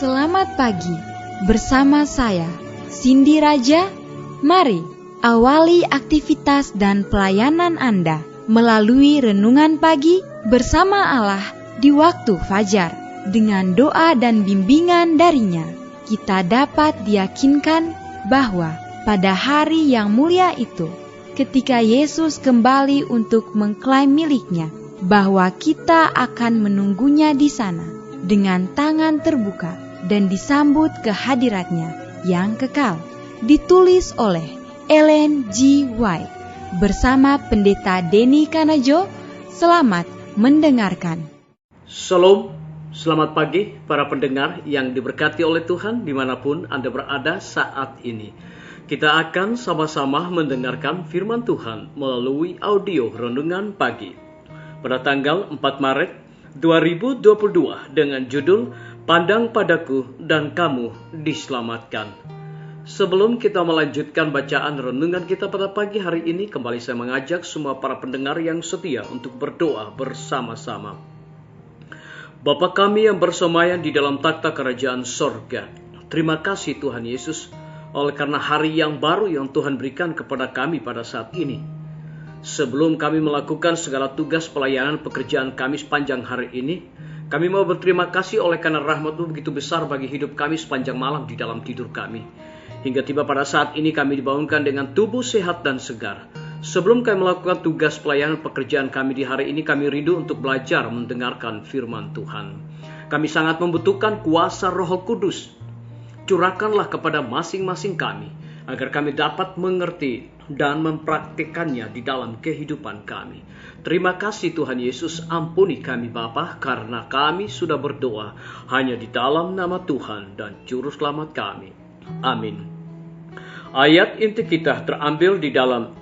Selamat pagi, bersama saya, Cindy Raja. Mari awali aktivitas dan pelayanan Anda melalui renungan pagi bersama Allah di waktu fajar. Dengan doa dan bimbingan darinya, kita dapat diyakinkan bahwa pada hari yang mulia itu, ketika Yesus kembali untuk mengklaim miliknya, bahwa kita akan menunggunya di sana dengan tangan terbuka dan disambut ke hadiratnya yang kekal. Ditulis oleh Ellen G. White bersama Pendeta Denny Kanajo. Selamat mendengarkan. Shalom, selamat pagi para pendengar yang diberkati oleh Tuhan dimanapun Anda berada saat ini. Kita akan sama-sama mendengarkan firman Tuhan melalui audio renungan pagi pada tanggal 4 Maret 2022 dengan judul Pandang Padaku dan Kamu Diselamatkan. Sebelum kita melanjutkan bacaan renungan kita pada pagi hari ini, kembali saya mengajak semua para pendengar yang setia untuk berdoa bersama-sama. Bapa kami yang bersemayam di dalam takhta kerajaan sorga, terima kasih Tuhan Yesus, oleh karena hari yang baru yang Tuhan berikan kepada kami pada saat ini. Sebelum kami melakukan segala tugas pelayanan pekerjaan kami sepanjang hari ini, kami mau berterima kasih oleh karena rahmat-Mu begitu besar bagi hidup kami sepanjang malam di dalam tidur kami. Hingga tiba pada saat ini kami dibangunkan dengan tubuh sehat dan segar. Sebelum kami melakukan tugas pelayanan pekerjaan kami di hari ini, kami rindu untuk belajar mendengarkan firman Tuhan. Kami sangat membutuhkan kuasa Roh Kudus. Curahkanlah kepada masing-masing kami, agar kami dapat mengerti dan mempraktikkannya di dalam kehidupan kami. Terima kasih Tuhan Yesus, ampuni kami Bapa, karena kami sudah berdoa hanya di dalam nama Tuhan dan Juru Selamat kami. Amin. Ayat inti kita terambil di dalam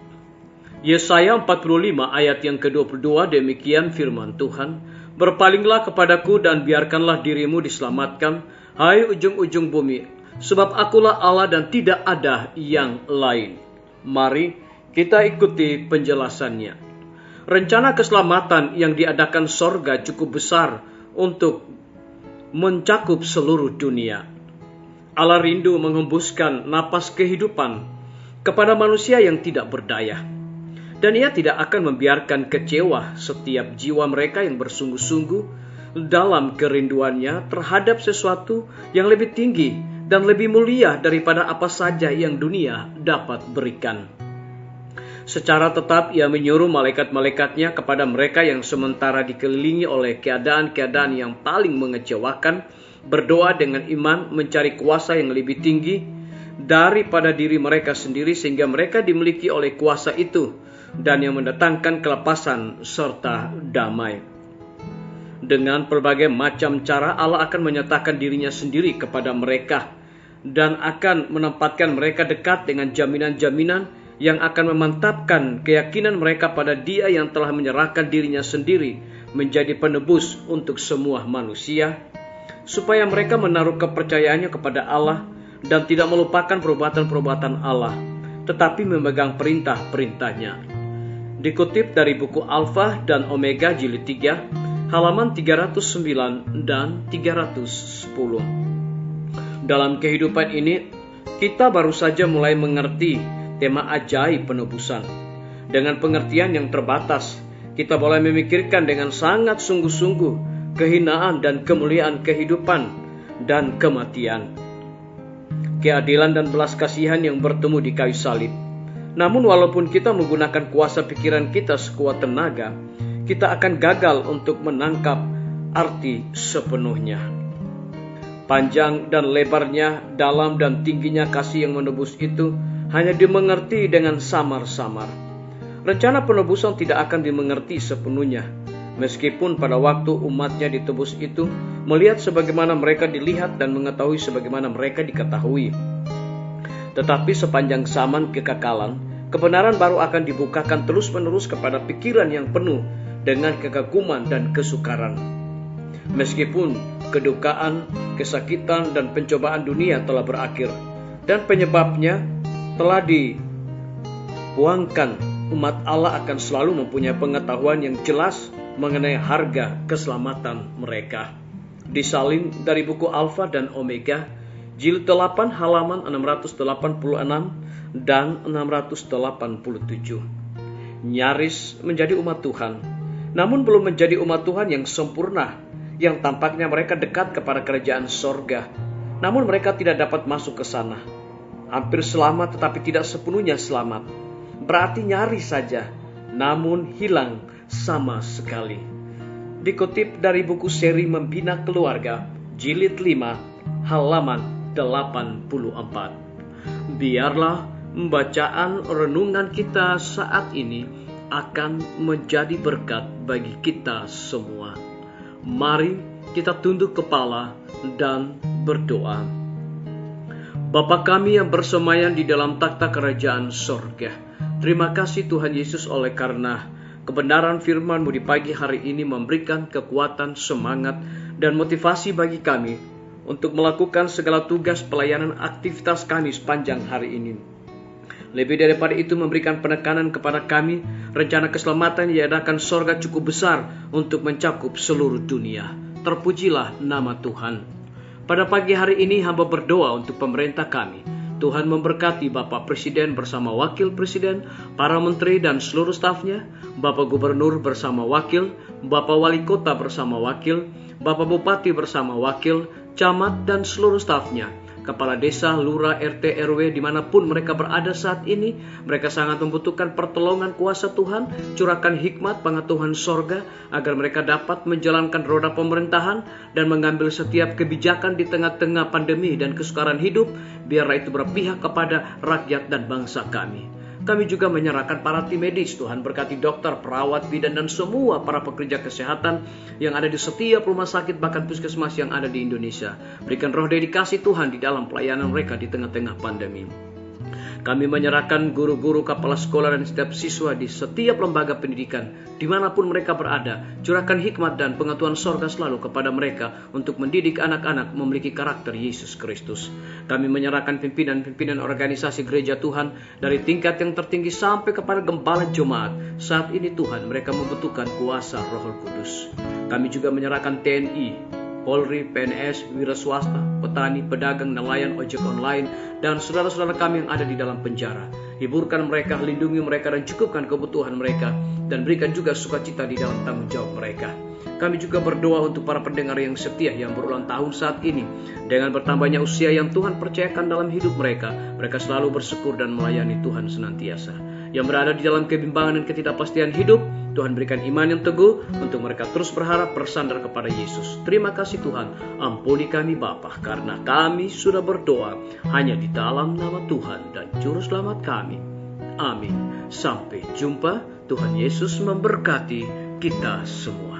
Yesaya 45 ayat yang ke-22, demikian firman Tuhan. Berpalinglah kepadaku dan biarkanlah dirimu diselamatkan, hai ujung-ujung bumi, sebab akulah Allah dan tidak ada yang lain. Mari kita ikuti penjelasannya. Rencana keselamatan yang diadakan sorga cukup besar untuk mencakup seluruh dunia. Allah rindu menghembuskan napas kehidupan kepada manusia yang tidak berdaya. Dan Ia tidak akan membiarkan kecewa setiap jiwa mereka yang bersungguh-sungguh dalam kerinduannya terhadap sesuatu yang lebih tinggi dan lebih mulia daripada apa saja yang dunia dapat berikan. Secara tetap Ia menyuruh malaikat-malaikatnya kepada mereka yang sementara dikelilingi oleh keadaan-keadaan yang paling mengecewakan, berdoa dengan iman mencari kuasa yang lebih tinggi daripada diri mereka sendiri, sehingga mereka dimiliki oleh kuasa itu dan yang mendatangkan kelepasan serta damai. Dengan berbagai macam cara Allah akan menyatakan dirinya sendiri kepada mereka dan akan menempatkan mereka dekat dengan jaminan-jaminan yang akan memantapkan keyakinan mereka pada Dia yang telah menyerahkan dirinya sendiri menjadi penebus untuk semua manusia, supaya mereka menaruh kepercayaannya kepada Allah dan tidak melupakan perbuatan-perbuatan Allah, tetapi memegang perintah-perintahnya. Dikutip dari buku Alfa dan Omega jilid 3, halaman 309 dan 310. Dalam kehidupan ini, kita baru saja mulai mengerti tema ajaib penebusan. Dengan pengertian yang terbatas, kita boleh memikirkan dengan sangat sungguh-sungguh kehinaan dan kemuliaan kehidupan dan kematian, keadilan dan belas kasihan yang bertemu di kayu salib. Namun walaupun kita menggunakan kuasa pikiran kita sekuat tenaga, kita akan gagal untuk menangkap arti sepenuhnya. Panjang dan lebarnya, dalam dan tingginya kasih yang menebus itu hanya dimengerti dengan samar-samar. Rencana penebusan tidak akan dimengerti sepenuhnya, meskipun pada waktu umatnya ditebus itu melihat sebagaimana mereka dilihat dan mengetahui sebagaimana mereka diketahui. Tetapi sepanjang zaman kekekalan, kebenaran baru akan dibukakan terus-menerus kepada pikiran yang penuh dengan kekaguman dan kesukaran. Meskipun kedukaan, kesakitan, dan pencobaan dunia telah berakhir, dan penyebabnya telah dibuangkan, umat Allah akan selalu mempunyai pengetahuan yang jelas mengenai harga keselamatan mereka. Disalin dari buku Alfa dan Omega, jilid 8 halaman 686 dan 687. Nyaris menjadi umat Tuhan, namun belum menjadi umat Tuhan yang sempurna, yang tampaknya mereka dekat kepada kerajaan sorga, namun mereka tidak dapat masuk ke sana. Hampir selamat tetapi tidak sepenuhnya selamat. Berarti nyaris saja, namun hilang sama sekali. Dikutip dari buku seri Membina Keluarga, jilid 5, halaman 84. Biarlah bacaan renungan kita saat ini akan menjadi berkat bagi kita semua. Mari kita tunduk kepala dan berdoa. Bapa kami yang bersemayam di dalam takhta kerajaan sorga, terima kasih Tuhan Yesus oleh karena kebenaran firman-Mu di pagi hari ini memberikan kekuatan, semangat, dan motivasi bagi kami untuk melakukan segala tugas pelayanan aktivitas kami sepanjang hari ini. Lebih daripada itu memberikan penekanan kepada kami, rencana keselamatan yang diadakan sorga cukup besar untuk mencakup seluruh dunia. Terpujilah nama Tuhan. Pada pagi hari ini hamba berdoa untuk pemerintah kami. Tuhan memberkati Bapak Presiden bersama Wakil Presiden, para menteri dan seluruh stafnya, Bapak Gubernur bersama wakil, Bapak Wali Kota bersama wakil, Bapak Bupati bersama wakil, camat dan seluruh stafnya, kepala desa, lurah, RT, RW dimanapun mereka berada saat ini. Mereka sangat membutuhkan pertolongan kuasa Tuhan. Curahkan hikmat pengetahuan sorga agar mereka dapat menjalankan roda pemerintahan dan mengambil setiap kebijakan di tengah-tengah pandemi dan kesukaran hidup. Biarlah itu berpihak kepada rakyat dan bangsa kami. Kami juga menyerahkan para tim medis. Tuhan berkati dokter, perawat, bidan, dan semua para pekerja kesehatan yang ada di setiap rumah sakit bahkan puskesmas yang ada di Indonesia. Berikan roh dedikasi Tuhan di dalam pelayanan mereka di tengah-tengah pandemi. Kami menyerahkan guru-guru, kepala sekolah, dan setiap siswa di setiap lembaga pendidikan, dimanapun mereka berada. Curahkan hikmat dan pengetahuan sorga selalu kepada mereka untuk mendidik anak-anak memiliki karakter Yesus Kristus. Kami menyerahkan pimpinan-pimpinan organisasi gereja Tuhan dari tingkat yang tertinggi sampai kepada gembala jemaat. Saat ini Tuhan, mereka membutuhkan kuasa Roh Kudus. Kami juga menyerahkan TNI, Polri, PNS, wira swasta, petani, pedagang, nelayan, ojek online, dan saudara-saudara kami yang ada di dalam penjara. Hiburkan mereka, lindungi mereka, dan cukupkan kebutuhan mereka, dan berikan juga sukacita di dalam tanggung jawab mereka. Kami juga berdoa untuk para pendengar yang setia yang berulang tahun saat ini. Dengan bertambahnya usia yang Tuhan percayakan dalam hidup mereka, mereka selalu bersyukur dan melayani Tuhan senantiasa. Yang berada di dalam kebimbangan dan ketidakpastian hidup, Tuhan berikan iman yang teguh untuk mereka terus berharap bersandar kepada Yesus. Terima kasih Tuhan, ampuni kami Bapa, karena kami sudah berdoa hanya di dalam nama Tuhan dan Juru Selamat kami. Amin. Sampai jumpa. Tuhan Yesus memberkati kita semua.